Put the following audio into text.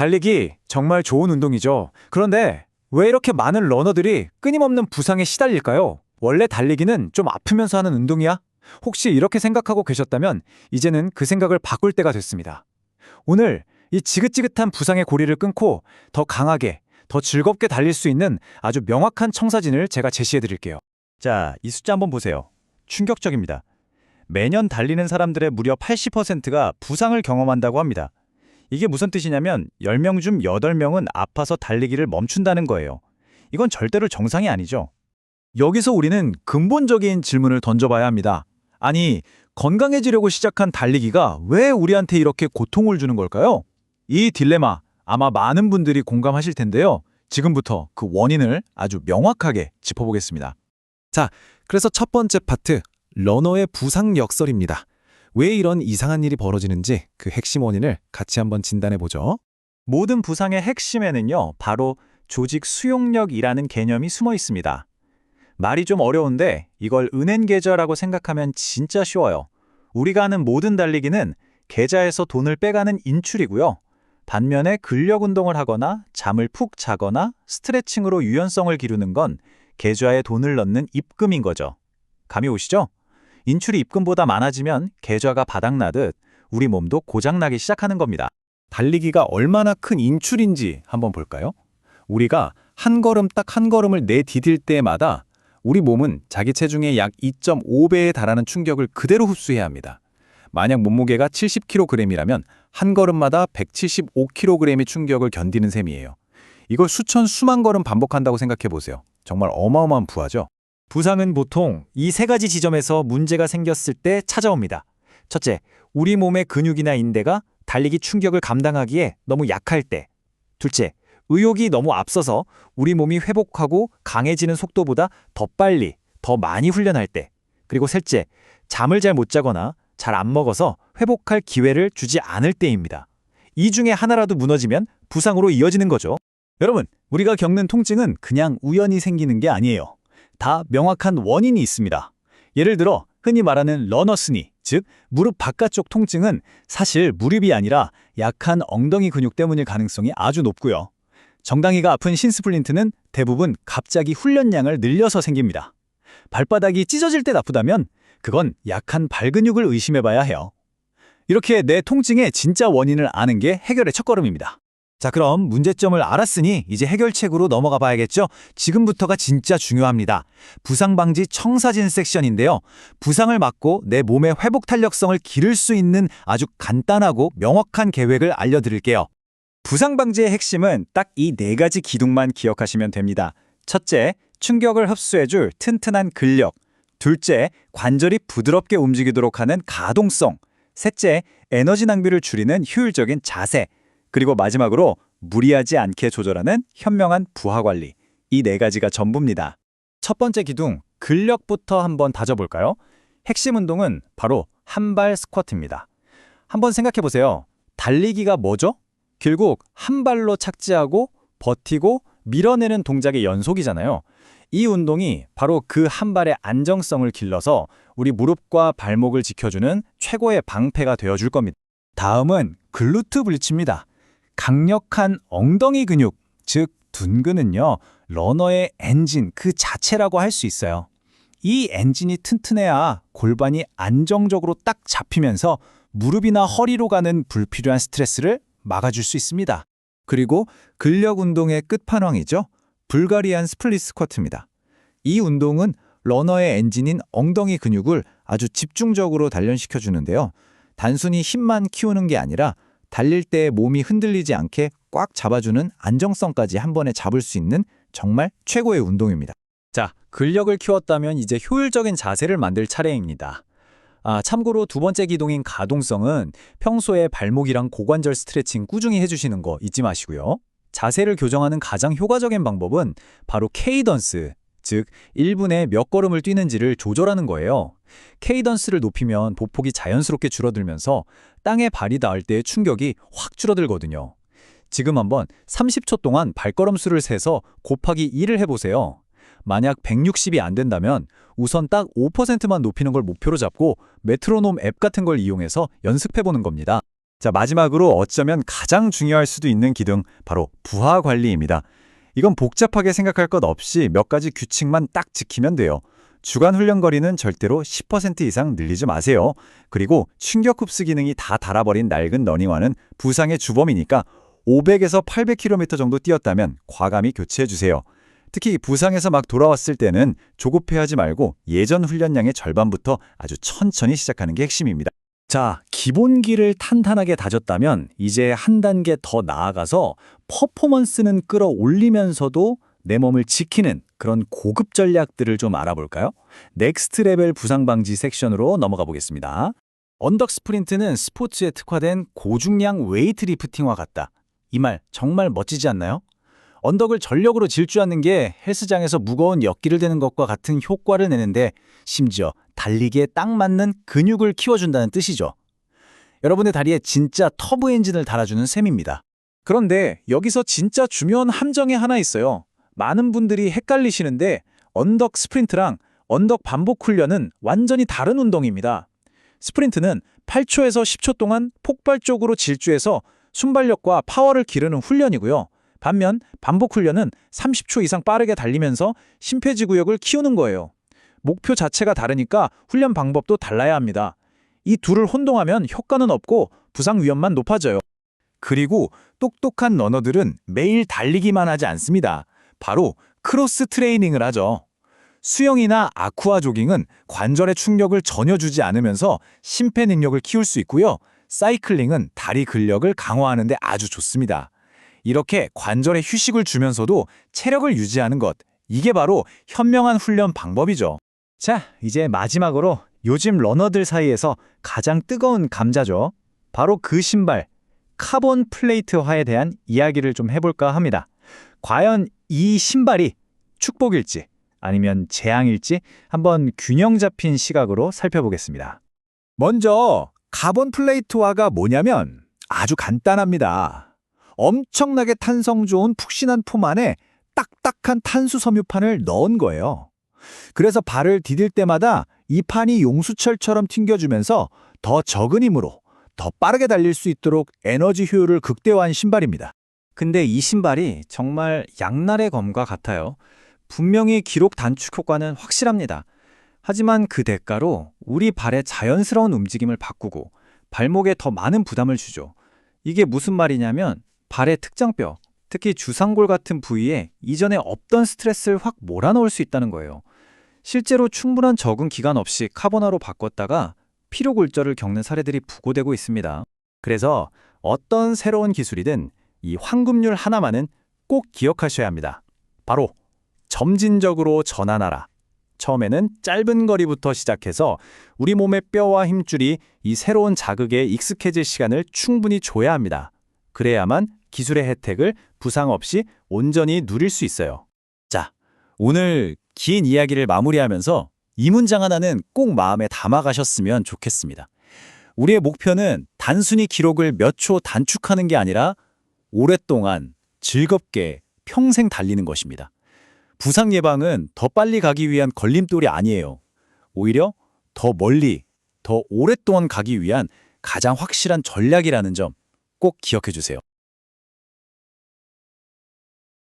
달리기 정말 좋은 운동이죠. 그런데 왜 이렇게 많은 러너들이 끊임없는 부상에 시달릴까요? 원래 달리기는 좀 아프면서 하는 운동이야? 혹시 이렇게 생각하고 계셨다면 이제는 그 생각을 바꿀 때가 됐습니다. 오늘 이 지긋지긋한 부상의 고리를 끊고 더 강하게, 더 즐겁게 달릴 수 있는 아주 명확한 청사진을 제가 제시해 드릴게요. 자, 이 숫자 한번 보세요. 충격적입니다. 매년 달리는 사람들의 무려 80%가 부상을 경험한다고 합니다. 이게 무슨 뜻이냐면 10명 중 8명은 아파서 달리기를 멈춘다는 거예요. 이건 절대로 정상이 아니죠. 여기서 우리는 근본적인 질문을 던져봐야 합니다. 아니, 건강해지려고 시작한 달리기가 왜 우리한테 이렇게 고통을 주는 걸까요? 이 딜레마 아마 많은 분들이 공감하실 텐데요. 지금부터 그 원인을 아주 명확하게 짚어보겠습니다. 자, 그래서 첫 번째 파트, 러너의 부상 역설입니다. 왜 이런 이상한 일이 벌어지는지 그 핵심 원인을 같이 한번 진단해보죠. 모든 부상의 핵심에는요, 바로 조직 수용력이라는 개념이 숨어 있습니다. 말이 좀 어려운데 이걸 은행 계좌라고 생각하면 진짜 쉬워요. 우리가 하는 모든 달리기는 계좌에서 돈을 빼가는 인출이고요. 반면에 근력 운동을 하거나 잠을 푹 자거나 스트레칭으로 유연성을 기르는 건 계좌에 돈을 넣는 입금인 거죠. 감이 오시죠? 인출이 입금보다 많아지면 계좌가 바닥나듯 우리 몸도 고장나기 시작하는 겁니다. 달리기가 얼마나 큰 인출인지 한번 볼까요? 우리가 한 걸음 딱 한 걸음을 내디딜 때마다 우리 몸은 자기 체중의 약 2.5배에 달하는 충격을 그대로 흡수해야 합니다. 만약 몸무게가 70kg이라면 한 걸음마다 175kg의 충격을 견디는 셈이에요. 이걸 수천 수만 걸음 반복한다고 생각해 보세요. 정말 어마어마한 부하죠. 부상은 보통 이 세 가지 지점에서 문제가 생겼을 때 찾아옵니다. 첫째, 우리 몸의 근육이나 인대가 달리기 충격을 감당하기에 너무 약할 때. 둘째, 의욕이 너무 앞서서 우리 몸이 회복하고 강해지는 속도보다 더 빨리, 더 많이 훈련할 때. 그리고 셋째, 잠을 잘 못 자거나 잘 안 먹어서 회복할 기회를 주지 않을 때입니다. 이 중에 하나라도 무너지면 부상으로 이어지는 거죠. 여러분, 우리가 겪는 통증은 그냥 우연히 생기는 게 아니에요. 다 명확한 원인이 있습니다. 예를 들어 흔히 말하는 러너스니, 즉 무릎 바깥쪽 통증은 사실 무릎이 아니라 약한 엉덩이 근육 때문일 가능성이 아주 높고요. 정강이가 아픈 신스플린트는 대부분 갑자기 훈련량을 늘려서 생깁니다. 발바닥이 찢어질 때 나쁘다면 그건 약한 발근육을 의심해봐야 해요. 이렇게 내 통증의 진짜 원인을 아는 게 해결의 첫걸음입니다. 자, 그럼 문제점을 알았으니 이제 해결책으로 넘어가 봐야겠죠? 지금부터가 진짜 중요합니다. 부상 방지 청사진 섹션인데요. 부상을 막고 내 몸의 회복 탄력성을 기를 수 있는 아주 간단하고 명확한 계획을 알려드릴게요. 부상 방지의 핵심은 딱 이 네 가지 기둥만 기억하시면 됩니다. 첫째, 충격을 흡수해줄 튼튼한 근력. 둘째, 관절이 부드럽게 움직이도록 하는 가동성. 셋째, 에너지 낭비를 줄이는 효율적인 자세. 그리고 마지막으로 무리하지 않게 조절하는 현명한 부하 관리. 이 네 가지가 전부입니다. 첫 번째 기둥, 근력부터 한번 다져볼까요? 핵심 운동은 바로 한발 스쿼트입니다. 한번 생각해 보세요. 달리기가 뭐죠? 결국 한 발로 착지하고 버티고 밀어내는 동작의 연속이잖아요. 이 운동이 바로 그 한 발의 안정성을 길러서 우리 무릎과 발목을 지켜주는 최고의 방패가 되어줄 겁니다. 다음은 글루트 브리츠입니다. 강력한 엉덩이 근육, 즉 둔근은요, 러너의 엔진 그 자체라고 할 수 있어요. 이 엔진이 튼튼해야 골반이 안정적으로 딱 잡히면서 무릎이나 허리로 가는 불필요한 스트레스를 막아줄 수 있습니다. 그리고 근력 운동의 끝판왕이죠. 불가리안 스플릿 스쿼트입니다. 이 운동은 러너의 엔진인 엉덩이 근육을 아주 집중적으로 단련시켜주는데요. 단순히 힘만 키우는 게 아니라 달릴 때 몸이 흔들리지 않게 꽉 잡아주는 안정성까지 한 번에 잡을 수 있는 정말 최고의 운동입니다. 자, 근력을 키웠다면 이제 효율적인 자세를 만들 차례입니다. 참고로 두 번째 기둥인 가동성은 평소에 발목이랑 고관절 스트레칭 꾸준히 해주시는 거 잊지 마시고요. 자세를 교정하는 가장 효과적인 방법은 바로 케이던스, 즉 1분에 몇 걸음을 뛰는지를 조절하는 거예요. 케이던스를 높이면 보폭이 자연스럽게 줄어들면서 땅에 발이 닿을 때의 충격이 확 줄어들거든요. 지금 한번 30초 동안 발걸음 수를 세서 곱하기 2를 해보세요. 만약 160이 안 된다면 우선 딱 5%만 높이는 걸 목표로 잡고 메트로놈 앱 같은 걸 이용해서 연습해보는 겁니다. 자, 마지막으로 어쩌면 가장 중요할 수도 있는 기둥, 바로 부하 관리입니다. 이건 복잡하게 생각할 것 없이 몇 가지 규칙만 딱 지키면 돼요. 주간 훈련 거리는 절대로 10% 이상 늘리지 마세요. 그리고 충격 흡수 기능이 다 닳아버린 낡은 러닝화는 부상의 주범이니까 500에서 800km 정도 뛰었다면 과감히 교체해 주세요. 특히 부상에서 막 돌아왔을 때는 조급해하지 말고 예전 훈련량의 절반부터 아주 천천히 시작하는 게 핵심입니다. 자, 기본기를 탄탄하게 다졌다면 이제 한 단계 더 나아가서 퍼포먼스는 끌어올리면서도 내 몸을 지키는 그런 고급 전략들을 좀 알아볼까요? 넥스트 레벨 부상 방지 섹션으로 넘어가 보겠습니다. 언덕 스프린트는 스포츠에 특화된 고중량 웨이트 리프팅과 같다. 이 말 정말 멋지지 않나요? 언덕을 전력으로 질주하는 게 헬스장에서 무거운 역기를 드는 것과 같은 효과를 내는데 심지어 달리기에 딱 맞는 근육을 키워준다는 뜻이죠. 여러분의 다리에 진짜 터보 엔진을 달아주는 셈입니다. 그런데 여기서 진짜 중요한 함정이 하나 있어요. 많은 분들이 헷갈리시는데 언덕 스프린트랑 언덕 반복 훈련은 완전히 다른 운동입니다. 스프린트는 8초에서 10초 동안 폭발적으로 질주해서 순발력과 파워를 기르는 훈련이고요. 반면 반복 훈련은 30초 이상 빠르게 달리면서 심폐지구력을 키우는 거예요. 목표 자체가 다르니까 훈련 방법도 달라야 합니다. 이 둘을 혼동하면 효과는 없고 부상 위험만 높아져요. 그리고 똑똑한 러너들은 매일 달리기만 하지 않습니다. 바로 크로스 트레이닝을 하죠. 수영이나 아쿠아 조깅은 관절의 충격을 전혀 주지 않으면서 심폐 능력을 키울 수 있고요. 사이클링은 다리 근력을 강화하는 데 아주 좋습니다. 이렇게 관절에 휴식을 주면서도 체력을 유지하는 것, 이게 바로 현명한 훈련 방법이죠. 자, 이제 마지막으로 요즘 러너들 사이에서 가장 뜨거운 감자죠. 바로 그 신발, 카본 플레이트화에 대한 이야기를 좀 해볼까 합니다. 과연 이 신발이 축복일지 아니면 재앙일지 한번 균형 잡힌 시각으로 살펴보겠습니다. 먼저 카본 플레이트화가 뭐냐면 아주 간단합니다. 엄청나게 탄성 좋은 푹신한 폼 안에 딱딱한 탄수 섬유판을 넣은 거예요. 그래서 발을 디딜 때마다 이 판이 용수철처럼 튕겨주면서 더 적은 힘으로 더 빠르게 달릴 수 있도록 에너지 효율을 극대화한 신발입니다. 근데 이 신발이 정말 양날의 검과 같아요. 분명히 기록 단축 효과는 확실합니다. 하지만 그 대가로 우리 발의 자연스러운 움직임을 바꾸고 발목에 더 많은 부담을 주죠. 이게 무슨 말이냐면 발의 특정뼈, 특히 주상골 같은 부위에 이전에 없던 스트레스를 확 몰아넣을 수 있다는 거예요. 실제로 충분한 적응 기간 없이 카보나로 바꿨다가 피로골절을 겪는 사례들이 부고되고 있습니다. 그래서 어떤 새로운 기술이든 이 황금률 하나만은 꼭 기억하셔야 합니다. 바로 점진적으로 전환하라. 처음에는 짧은 거리부터 시작해서 우리 몸의 뼈와 힘줄이 이 새로운 자극에 익숙해질 시간을 충분히 줘야 합니다. 그래야만 기술의 혜택을 부상 없이 온전히 누릴 수 있어요. 자, 오늘 긴 이야기를 마무리하면서 이 문장 하나는 꼭 마음에 담아가셨으면 좋겠습니다. 우리의 목표는 단순히 기록을 몇 초 단축하는 게 아니라 오랫동안 즐겁게 평생 달리는 것입니다. 부상 예방은 더 빨리 가기 위한 걸림돌이 아니에요. 오히려 더 멀리, 더 오랫동안 가기 위한 가장 확실한 전략이라는 점 꼭 기억해 주세요.